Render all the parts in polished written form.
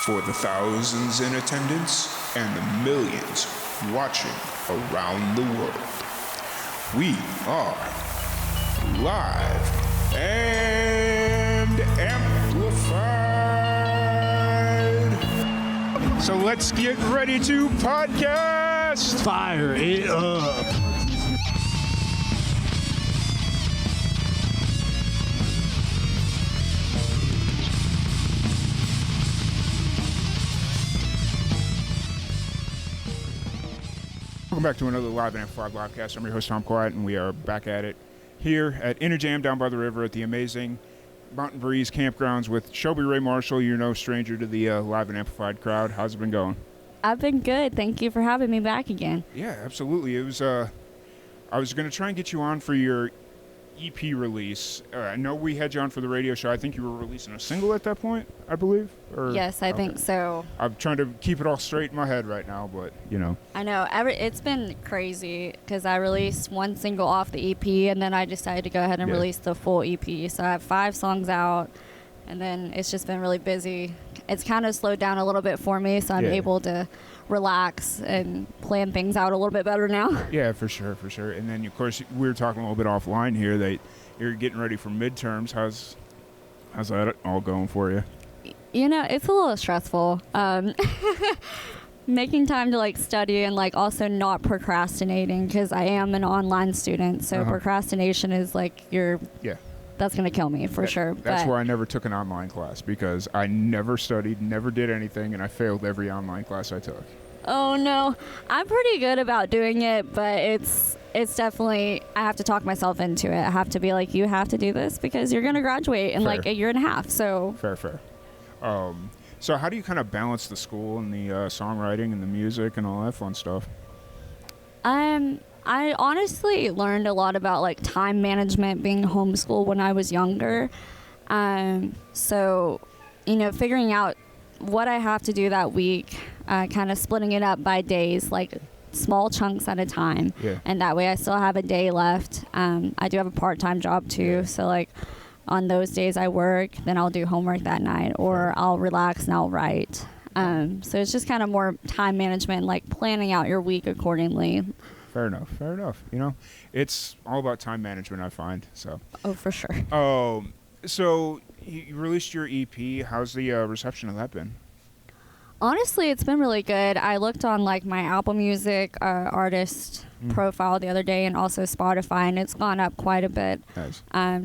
For the thousands in attendance and the millions watching around the world, we are live and amplified. So let's get ready to podcast. Fire it up. Welcome back to another Live and Amplified Livecast. I'm your host, Tom Quiet, and we are back at it here at LNAM down by the river at the amazing Mountain Breeze Campgrounds with Shelby Rae Marshall. You're no stranger to the Live and Amplified crowd. How's it been going? I've been good. Thank you for having me back again. Yeah, absolutely. It was. I was going to try and get you on for your EP release. I know we had you on for the radio show. I think you were releasing a single at that point, I believe? Yes, I think so. I'm trying to keep it all straight in my head right now, but, you know. I know. It's been crazy because I released one single off the EP, and then I decided to go ahead and release the full EP. So I have 5 songs out, and then it's just been really busy. It's kind of slowed down a little bit for me, so I'm able to relax and plan things out a little bit better now. Yeah, for sure. And then, of course, we were talking a little bit offline here that you're getting ready for midterms. How's that all going for you? You know, it's a little stressful. Making time to, study and, also not procrastinating because I am an online student. So procrastination is, that's going to kill me for sure. That's why I never took an online class, because I never studied, never did anything, and I failed every online class I took. Oh, no. I'm pretty good about doing it, but it's definitely, I have to talk myself into it. I have to be like, you have to do this because you're going to graduate in a year and a half. So Fair. So how do you kind of balance the school and the songwriting and the music and all that fun stuff? I honestly learned a lot about time management being homeschooled when I was younger. So, figuring out what I have to do that week, kind of splitting it up by days, small chunks at a time. Yeah. And that way I still have a day left. I do have a part-time job too. Yeah. So on those days I work, then I'll do homework that night, or I'll relax and I'll write. So it's just kind of more time management, planning out your week accordingly. Fair enough. It's all about time management, I find. So. Oh, for sure. So you released your EP. How's the reception of that been? Honestly, it's been really good. I looked on my Apple Music artist profile the other day, and also Spotify, and it's gone up quite a bit. Nice.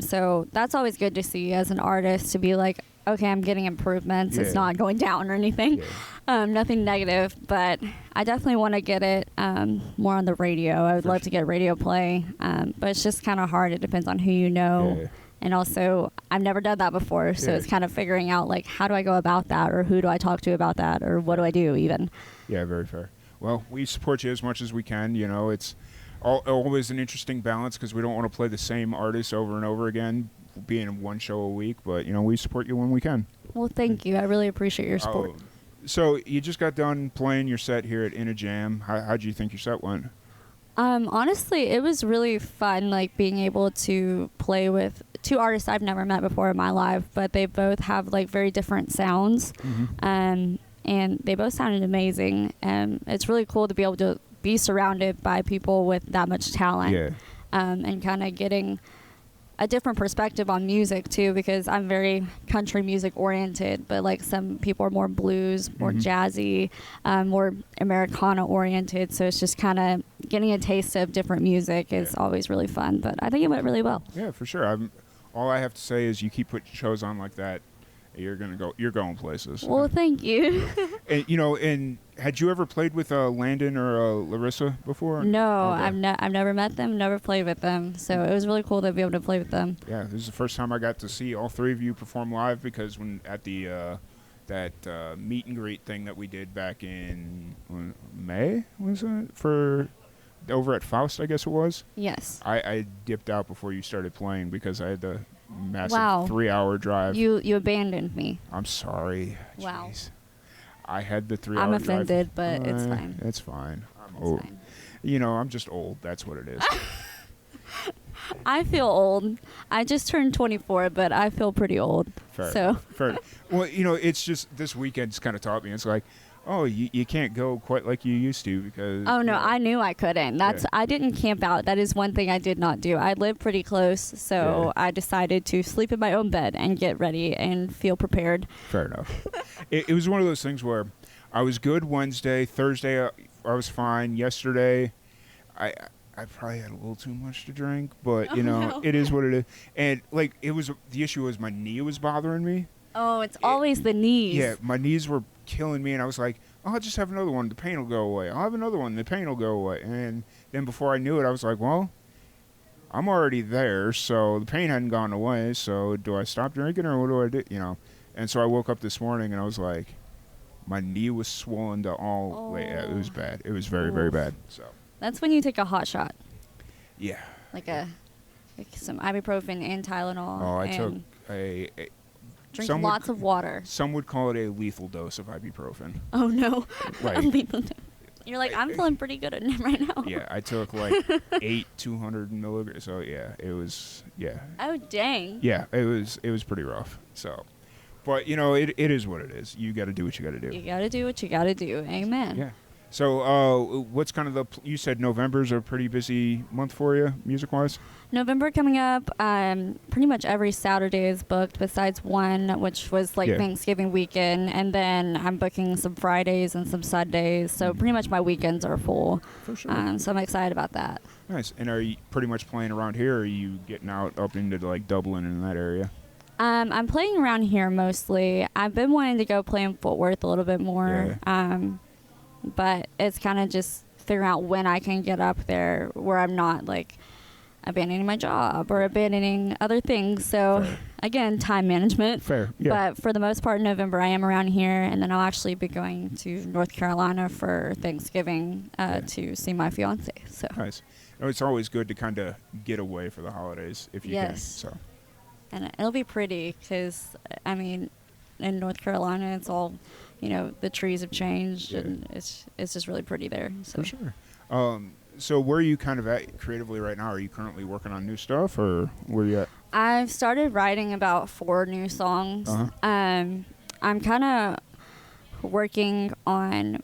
So that's always good to see as an artist, to be okay, I'm getting improvements. It's not going down or anything. Yeah. Nothing negative, but I definitely want to get it more on the radio. I would love to get radio play, but it's just kind of hard. It depends on who you know. Yeah. And also, I've never done that before, so it's kind of figuring out, how do I go about that, or who do I talk to about that, or what do I do even? Yeah, very fair. Well, we support you as much as we can. It's always an interesting balance because we don't want to play the same artists over and over again, being in one show a week, but, we support you when we can. Well, thank you. I really appreciate your support. So you just got done playing your set here at LNAM. How'd you think your set went? Honestly, it was really fun, being able to play with 2 artists I've never met before in my life, but they both have very different sounds, and they both sounded amazing. And it's really cool to be able to be surrounded by people with that much talent, and kind of getting a different perspective on music too, because I'm very country music oriented, but some people are more blues, more jazzy, more Americana oriented. So it's just kind of getting a taste of different music is always really fun. But I think it went really well. Yeah, for sure. All I have to say is you keep putting shows on like that, you're going places. Well, thank you. And, and had you ever played with Landon or Larissa before? No, okay. I've never met them, never played with them. So it was really cool to be able to play with them. Yeah, this is the first time I got to see all 3 of you perform live, because when at the that meet and greet thing that we did back in May, was it? For over at Faust, I guess it was. Yes. I dipped out before you started playing because I had the massive 3-hour drive. You abandoned me. I'm sorry. Wow. Jeez. I had the 3-hour drive. I'm offended, but it's fine. It's fine. I'm It's old. fine. I'm just old. That's what it is. I feel old. I just turned 24, but I feel pretty old. Fair. Well, it's just this weekend's kind of taught me. It's like, oh, you can't go quite like you used to because. Oh no, I knew I couldn't. I didn't camp out. That is one thing I did not do. I live pretty close, so I decided to sleep in my own bed and get ready and feel prepared. Fair enough. It was one of those things where I was good Wednesday, Thursday I was fine. Yesterday, I probably had a little too much to drink, but no. It is what it is. And like the issue was my knee was bothering me. Oh, it's always the knees. Yeah, my knees were killing me, and I was like, oh, I'll just have another one. The pain will go away. I'll have another one. The pain will go away. And then before I knew it, I was like, well, I'm already there, so the pain hadn't gone away. So do I stop drinking or what do I do? And so I woke up this morning and I was like, my knee was swollen to all. Wait, yeah, it was bad. It was very, very bad. So that's when you take a hot shot. Yeah. Like some ibuprofen and Tylenol. Oh, I and took a drink lots of water. Some would call it a lethal dose of ibuprofen. Oh no. Like, a lethal dose. You're like, I'm feeling pretty good right now. Yeah, I took like 200 milligrams. So yeah, it was Oh dang. Yeah, it was pretty rough. So, but it is what it is. You got to do what you got to do. You got to do what you got to do. Amen. Yeah. So, what's kind of you said November's a pretty busy month for you, music-wise? November coming up, pretty much every Saturday is booked besides one, which was like Thanksgiving weekend. And then I'm booking some Fridays and some Sundays. So pretty much my weekends are full. For sure. So I'm excited about that. Nice. And are you pretty much playing around here, or are you getting out up into like Dublin and that area? I'm playing around here mostly. I've been wanting to go play in Fort Worth a little bit more. Yeah. But it's kind of just figuring out when I can get up there where I'm not like abandoning my job or abandoning other things. So again, time management. Fair. Yeah. But for the most part in November, I am around here, and then I'll actually be going to North Carolina for Thanksgiving to see my fiance. So nice. It's always good to kind of get away for the holidays if you can. So. And it'll be pretty because, I mean, in North Carolina, it's all, the trees have changed, and it's just really pretty there. So. For sure. So where are you kind of at creatively right now? Are you currently working on new stuff, or where are you at? I've started writing about 4 new songs. Uh-huh. I'm kind of working on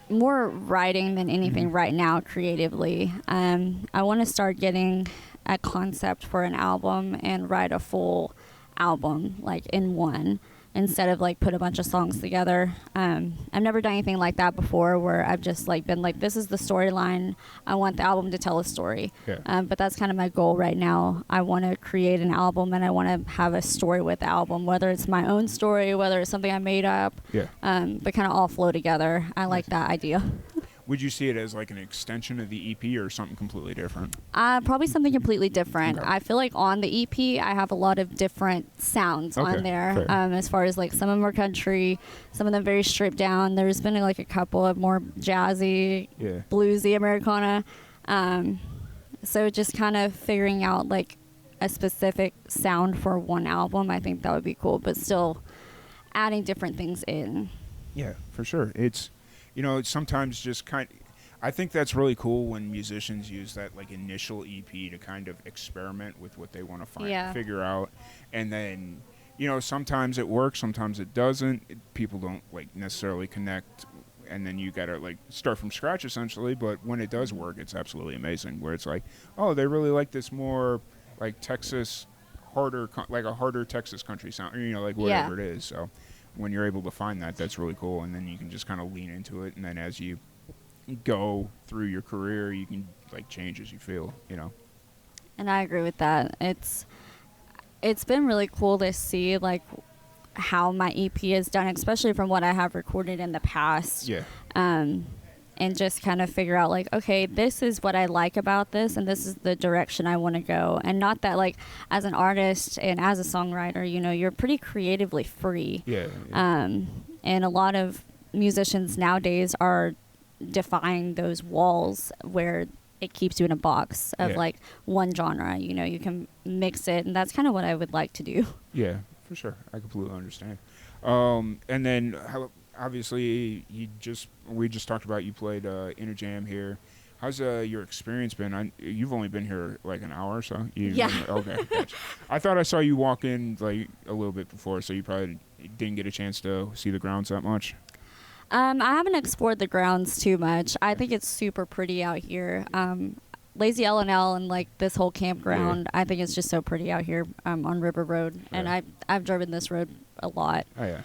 more writing than anything right now creatively. I want to start getting a concept for an album and write a full album like in one, instead of like put a bunch of songs together. I've never done anything like that before, where I've just like been like, this is the storyline, I want the album to tell a story. But that's kind of my goal right now. I want to create an album, and I want to have a story with the album, whether it's my own story, whether it's something I made up, but kind of all flow together. I like that idea. Would you see it as like an extension of the EP or something completely different? Probably something completely different. Okay. I feel like on the EP, I have a lot of different sounds on there. As far as like some of them are country, some of them very stripped down. There's been like a couple of more jazzy, bluesy Americana. So just kind of figuring out like a specific sound for one album, I think that would be cool, but still adding different things in. Yeah, for sure. It's sometimes just I think that's really cool when musicians use that like initial EP to kind of experiment with what they want to figure out. And then, sometimes it works, sometimes it doesn't. People don't like necessarily connect, and then you got to like start from scratch essentially. But when it does work, it's absolutely amazing, where it's like, oh, they really like this more like Texas, like a harder Texas country sound, like whatever it is. So when you're able to find that, that's really cool, and then you can just kind of lean into it, and then as you go through your career, you can like change as you feel, And I agree with that. It's been really cool to see like how my EP is done, especially from what I have recorded in the past. And just kind of figure out like, okay, this is what I like about this, and this is the direction I want to go. And not that like as an artist and as a songwriter, you're pretty creatively free. And a lot of musicians nowadays are defying those walls where it keeps you in a box of like one genre. You can mix it, and that's kind of what I would like to do. Yeah, for sure. I completely understand. And then obviously we just talked about you played Inner Jam here. How's your experience been? You've only been here like an hour or so. Yeah. Okay. Gotcha. I thought I saw you walk in like a little bit before, so you probably didn't get a chance to see the grounds that much. I haven't explored the grounds too much. I think it's super pretty out here. Lazy L&L and like this whole campground, I think it's just so pretty out here on River Road. And I've driven this road a lot. Oh yeah.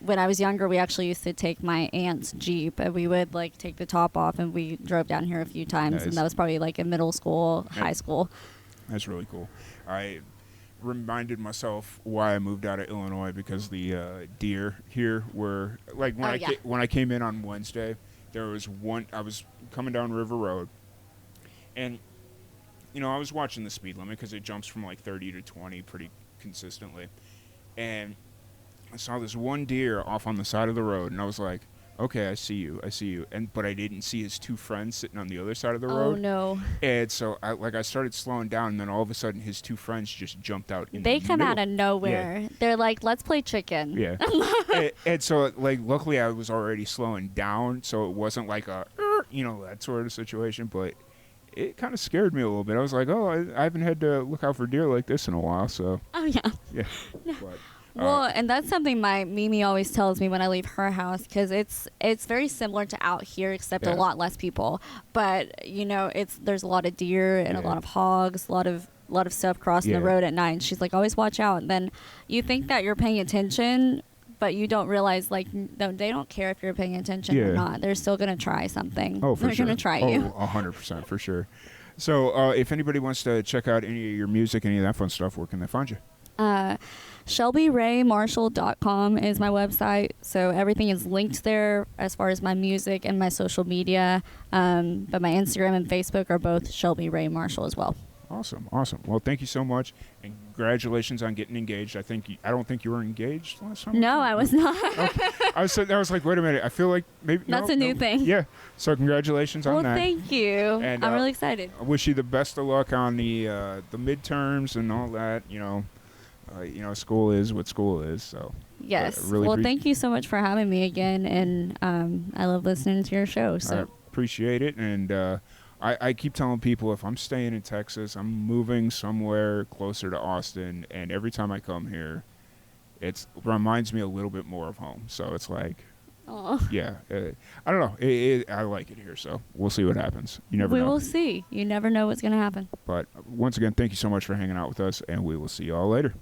When I was younger, we actually used to take my aunt's Jeep, and we would like take the top off, and we drove down here a few times. Nice. And that was probably like in middle school, high school. That's really cool. I reminded myself why I moved out of Illinois, because the deer here were like when I came in on Wednesday, there was one. I was coming down River Road, and I was watching the speed limit because it jumps from like 30 to 20 pretty consistently, and I saw this one deer off on the side of the road, and I was like, okay, I see you. But I didn't see his two friends sitting on the other side of the road. Oh, no. And so I started slowing down, and then all of a sudden his two friends just jumped out in They the come middle. out of nowhere. Yeah. They're like, let's play chicken. Yeah. and so, like, luckily I was already slowing down, so it wasn't like a, that sort of situation, but it kind of scared me a little bit. I was like, oh, I haven't had to look out for deer like this in a while, so. Oh, yeah. Yeah. But, well, and that's something my Mimi always tells me when I leave her house, because it's very similar to out here, except a lot less people. But there's a lot of deer and a lot of hogs, a lot of stuff crossing the road at night. And she's like, always watch out. And then you think that you're paying attention, but you don't realize they don't care if you're paying attention or not. They're still gonna try something. Oh, for They're sure. gonna try you. 100% for sure. So if anybody wants to check out any of your music, any of that fun stuff, where can they find you? ShelbyRaeMarshall.com is my website, so everything is linked there as far as my music and my social media. But my Instagram and Facebook are both Shelby Rae Marshall as well. Awesome. Well, thank you so much, and congratulations on getting engaged. I don't think you were engaged last time. No, I was not. Okay. I was like, wait a minute. I feel like maybe that's a new thing. Yeah. So congratulations on that. Well, thank you. And I'm really excited. I wish you the best of luck on the midterms and all that. School is what school is. So yes. Really thank you so much for having me again, and I love listening to your show. So I appreciate it, and I keep telling people, if I'm staying in Texas, I'm moving somewhere closer to Austin, and every time I come here, it reminds me a little bit more of home. So it's like, yeah, I don't know. I like it here, so we'll see what happens. You never know. We will see. You never know what's going to happen. But once again, thank you so much for hanging out with us, and we will see you all later.